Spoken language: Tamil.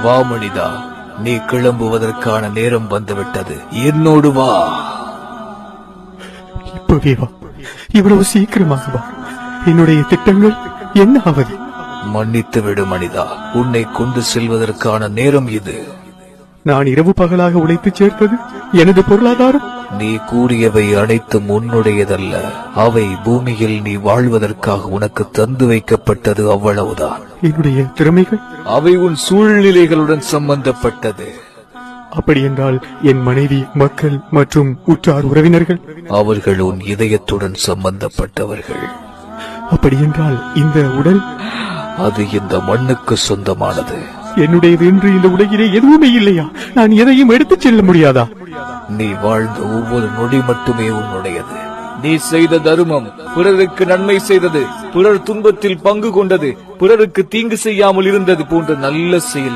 வா மனிதா, நீ கிளம்புவதற்கான நேரம் வந்துவிட்டது. என்னோடு வா. இப்பவே வா, இவ்வளவு சீக்கிரமாக வா. என்னுடைய திட்டங்கள் என்ன ஆவது? மன்னித்து விடு மனிதா, உன்னை கொண்டு செல்வதற்கான நேரம் இது. நான் இரவு பகலாக உழைத்து சேர்த்தது எனது பொருளாதாரம். நீ கூறியவை அனைத்தும் உன்னுடையதல்ல. அவை பூமியில் நீ வாழ்வதற்காக உனக்கு தந்து வைக்கப்பட்டது, அவ்வளவுதான். என்னுடைய திறமைகள்? அவை உன் சூழ்நிலைகளுடன் சம்பந்தப்பட்டது. அப்படி என்றால் என் மனைவி, மக்கள் மற்றும் உற்றார் உறவினர்கள்? அவர்கள் உன் இதயத்துடன் சம்பந்தப்பட்டவர்கள். அப்படி என்றால் இந்த உடல்? அது இந்த மண்ணுக்கு சொந்தமானது. என்னுடையது என்று இந்த உலகிலே எதுவுமே இல்லையா? நான் எதையும் எடுத்துச் செல்ல முடியாதா? நீ வாழ்ந்த ஒவ்வொரு நொடி மட்டுமே உன்னுடையது. நீ செய்த தர்மம், பிறருக்கு நன்மை செய்தது, பிறர் துன்பத்தில் பங்கு கொண்டது, பிறருக்கு தீங்கு செய்யாமல் இருந்தது போன்ற நல்ல செயல்